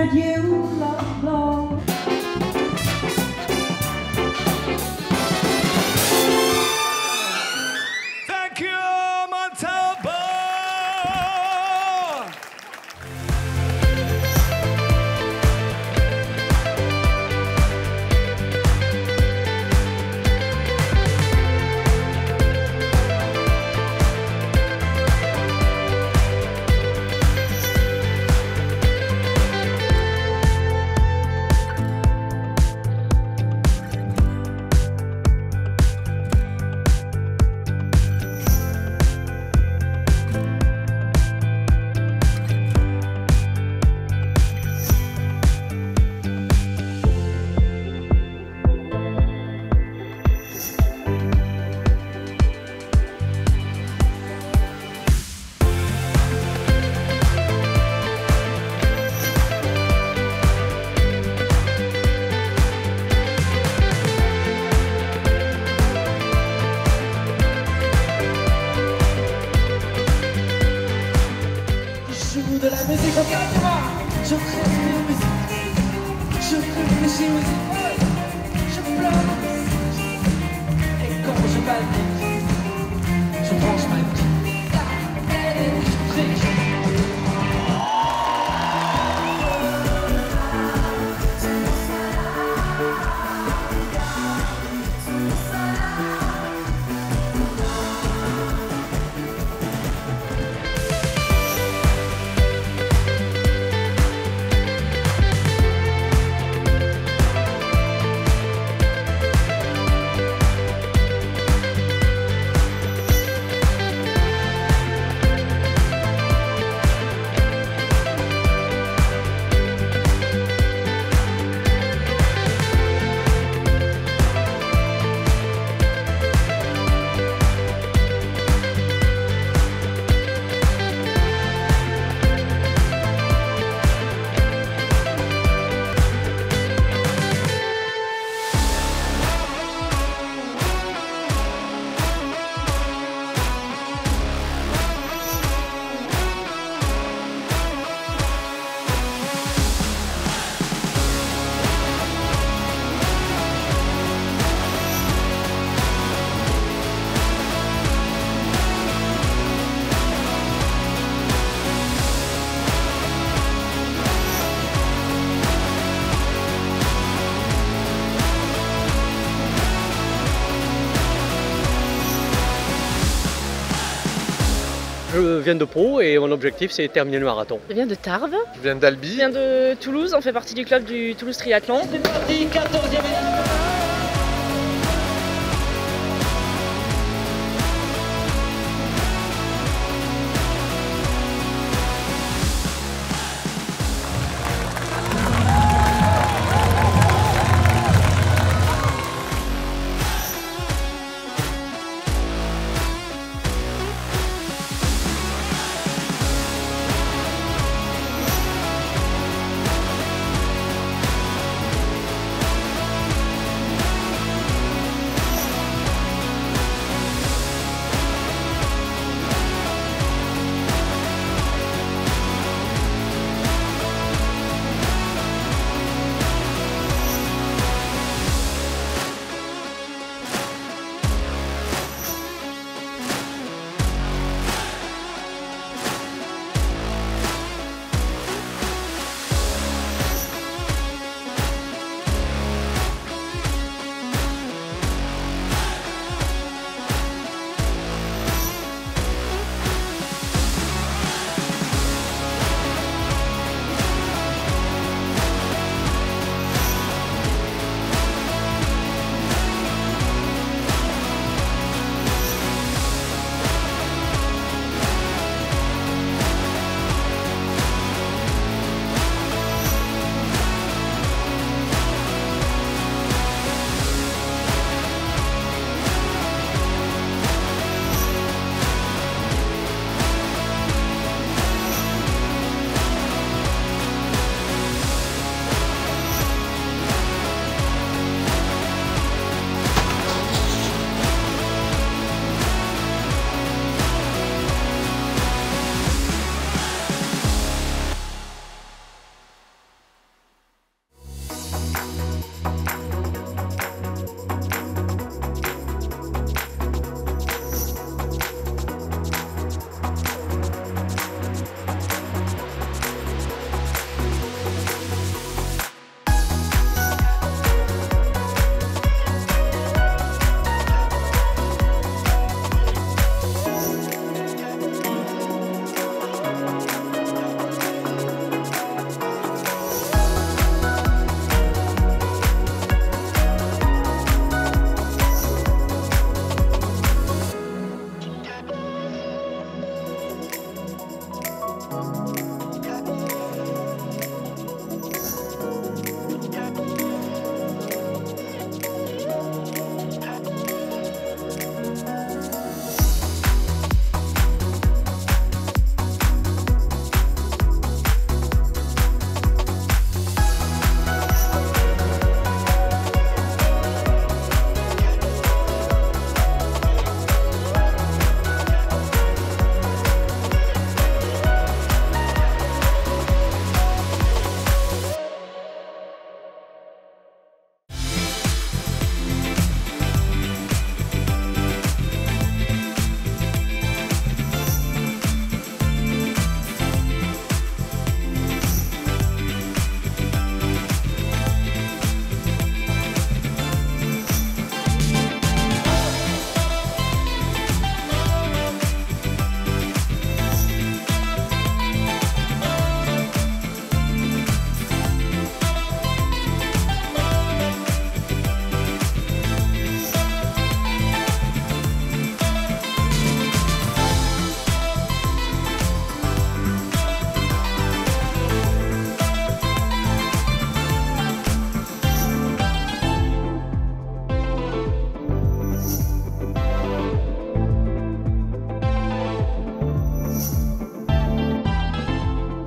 that you love, Lord. Thank you, Montalban! De la musique au cinéma, je crée de musique, je réfléchis aux images, je pleure aux musiques, et quand je palpite, je branche ma vie électrique. Je viens de Pau et mon objectif c'est terminer le marathon. Je viens de Tarbes. Je viens d'Albi. Je viens de Toulouse, on fait partie du club du Toulouse Triathlon. C'est parti, 14e étape.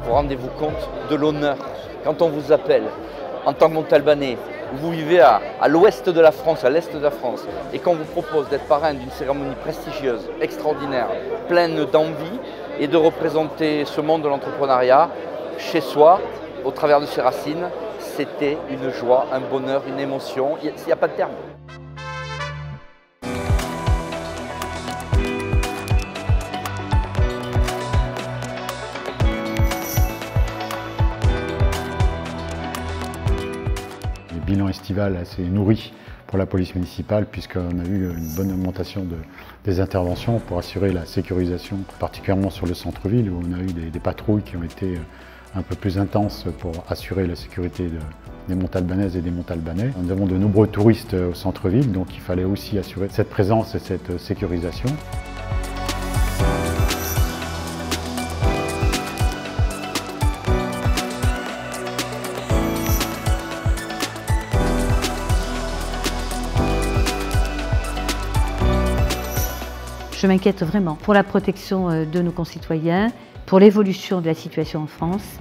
Vous rendez-vous compte de l'honneur quand on vous appelle en tant que Montalbanais, vous vivez à l'ouest de la France, à l'est de la France, et qu'on vous propose d'être parrain d'une cérémonie prestigieuse, extraordinaire, pleine d'envie, et de représenter ce monde de l'entrepreneuriat chez soi, au travers de ses racines, c'était une joie, un bonheur, une émotion, il n'y a pas de terme. Le bilan estival assez nourri pour la police municipale puisqu'on a eu une bonne augmentation des interventions pour assurer la sécurisation, particulièrement sur le centre-ville où on a eu des patrouilles qui ont été un peu plus intenses pour assurer la sécurité des Montalbanaises et des Montalbanais. Nous avons de nombreux touristes au centre-ville, donc il fallait aussi assurer cette présence et cette sécurisation. Je m'inquiète vraiment pour la protection de nos concitoyens, pour l'évolution de la situation en France,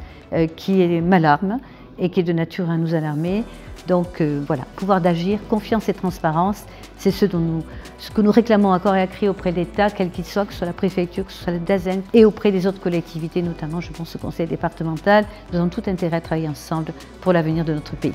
qui m'alarme et qui est de nature à nous alarmer. Donc voilà, pouvoir d'agir, confiance et transparence, c'est ce que nous réclamons à corps et à cri auprès de l'État, quel qu'il soit, que ce soit la préfecture, que ce soit le DAZEN, et auprès des autres collectivités, notamment je pense au conseil départemental. Nous avons tout intérêt à travailler ensemble pour l'avenir de notre pays.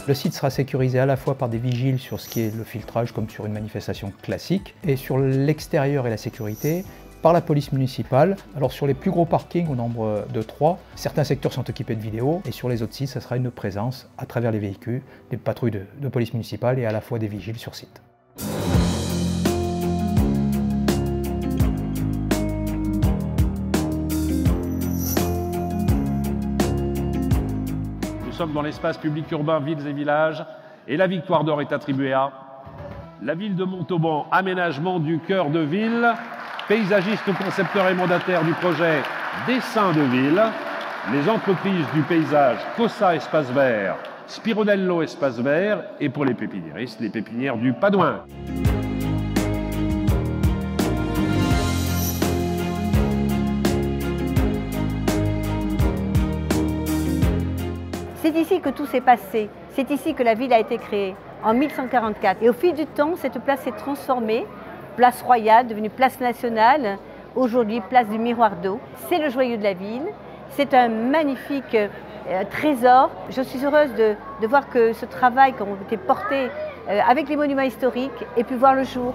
Le site sera sécurisé à la fois par des vigiles sur ce qui est le filtrage comme sur une manifestation classique et sur l'extérieur et la sécurité par la police municipale. Alors sur les plus gros parkings au nombre de 3, certains secteurs sont équipés de vidéos et sur les autres sites, ça sera une présence à travers les véhicules, des patrouilles de police municipale et à la fois des vigiles sur site. Nous sommes dans l'espace public urbain Villes et Villages et la victoire d'or est attribuée à la ville de Montauban, aménagement du cœur de ville, paysagiste, concepteur et mandataire du projet Dessin de ville, les entreprises du paysage Cosa Espace Vert, Spironello Espace Vert et pour les pépiniéristes, les pépinières du Padouin. C'est ici que tout s'est passé, c'est ici que la ville a été créée, en 1144. Et au fil du temps, cette place s'est transformée, place royale, devenue place nationale, aujourd'hui place du Miroir d'eau. C'est le joyau de la ville, c'est un magnifique trésor. Je suis heureuse de voir que ce travail qui a été porté avec les monuments historiques ait pu voir le jour.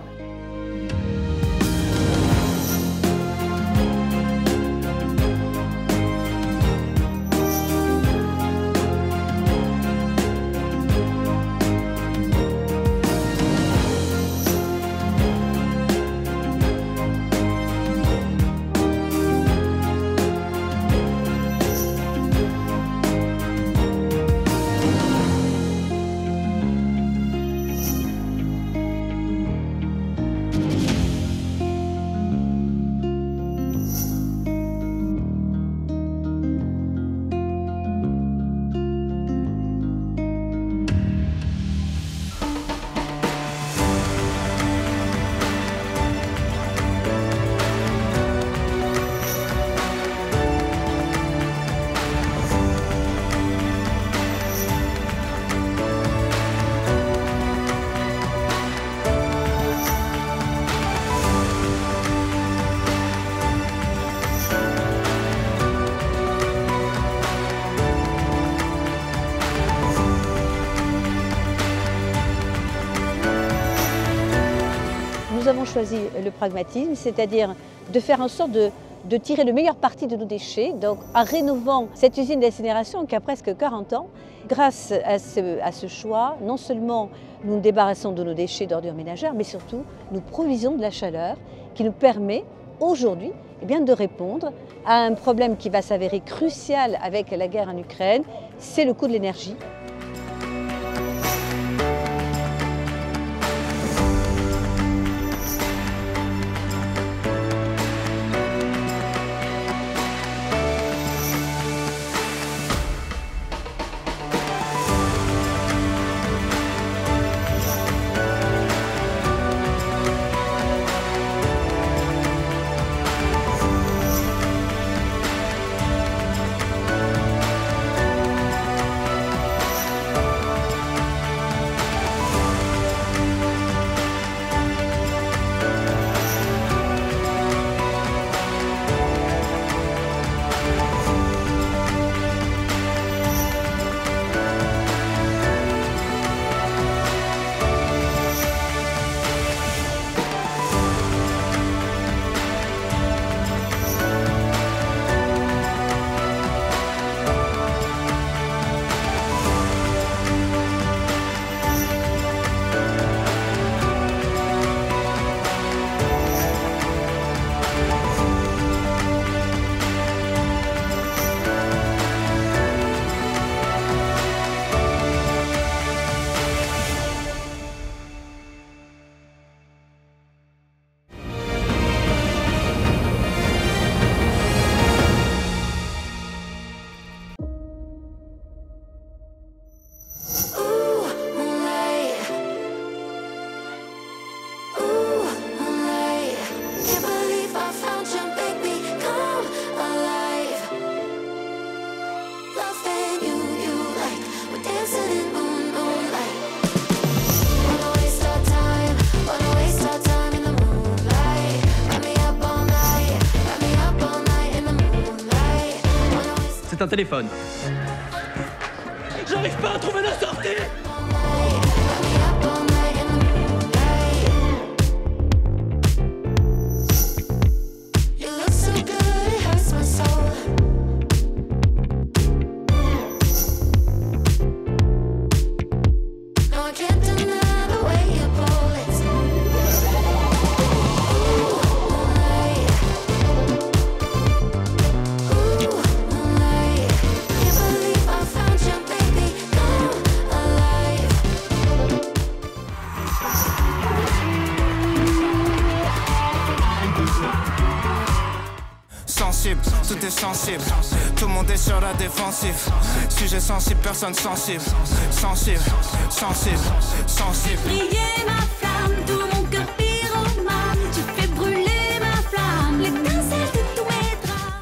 nous avons choisi le pragmatisme, c'est-à-dire de faire en sorte de tirer le meilleur parti de nos déchets, donc en rénovant cette usine d'incinération qui a presque 40 ans. Grâce à ce choix, non seulement nous nous débarrassons de nos déchets d'ordures ménagères, mais surtout nous produisons de la chaleur qui nous permet aujourd'hui de répondre à un problème qui va s'avérer crucial avec la guerre en Ukraine, c'est le coût de l'énergie. C'est un téléphone. J'arrive pas à trouver la sortie. Tout est sensible, tout le monde est sur la défensive. Sujet sensible, personne sensible. Sensible, sensible, sensible. Briller ma flamme, tout mon cœur pyromane. Tu fais brûler ma flamme, l'étincelle de tous mes draps.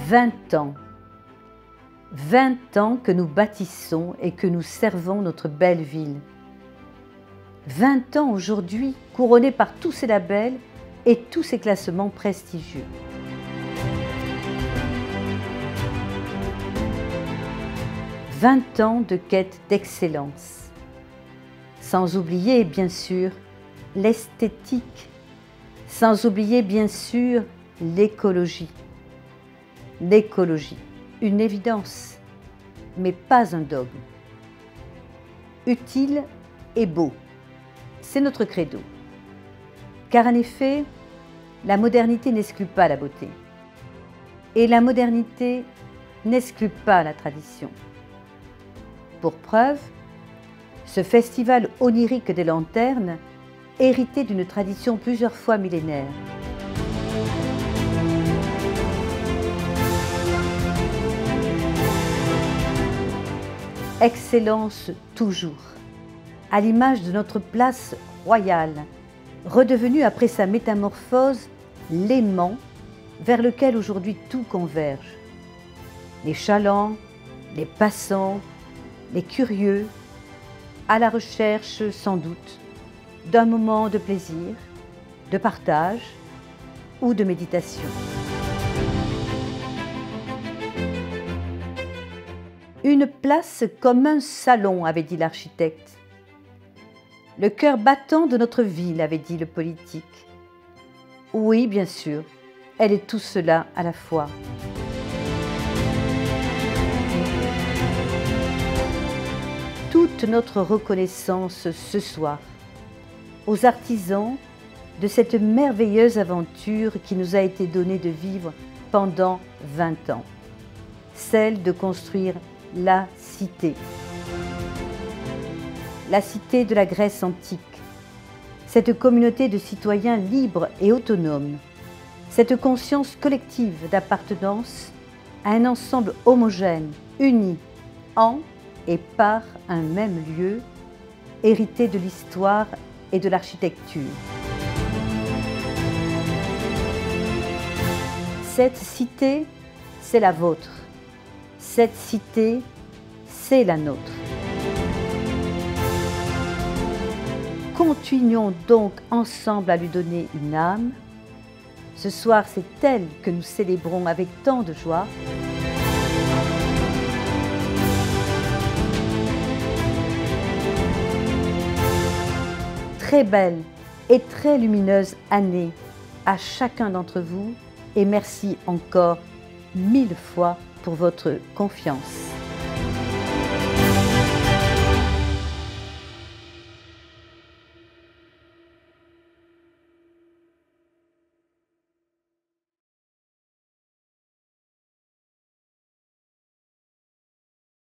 20 ans. 20 ans que nous bâtissons et que nous servons notre belle ville. 20 ans aujourd'hui couronnés par tous ces labels et tous ces classements prestigieux. 20 ans de quête d'excellence. Sans oublier, bien sûr, l'esthétique. Sans oublier, bien sûr, l'écologie. L'écologie, une évidence, mais pas un dogme. Utile et beau, c'est notre credo. Car en effet, la modernité n'exclut pas la beauté. Et la modernité n'exclut pas la tradition. Pour preuve, ce festival onirique des lanternes, hérité d'une tradition plusieurs fois millénaire. Excellence toujours, à l'image de notre place royale, redevenue après sa métamorphose l'aimant vers lequel aujourd'hui tout converge. Les chalands, les passants, les curieux, à la recherche sans doute d'un moment de plaisir, de partage ou de méditation. Une place comme un salon, avait dit l'architecte. Le cœur battant de notre ville, avait dit le politique. Oui, bien sûr, elle est tout cela à la fois. Toute notre reconnaissance ce soir aux artisans de cette merveilleuse aventure qui nous a été donnée de vivre pendant 20 ans, celle de construire la cité de la Grèce antique, cette communauté de citoyens libres et autonomes, cette conscience collective d'appartenance à un ensemble homogène, uni en et par un même lieu, hérité de l'histoire et de l'architecture. Cette cité, c'est la vôtre. Cette cité, c'est la nôtre. Continuons donc ensemble à lui donner une âme. Ce soir, c'est elle que nous célébrons avec tant de joie. Très belle et très lumineuse année à chacun d'entre vous et merci encore 1000 fois pour votre confiance.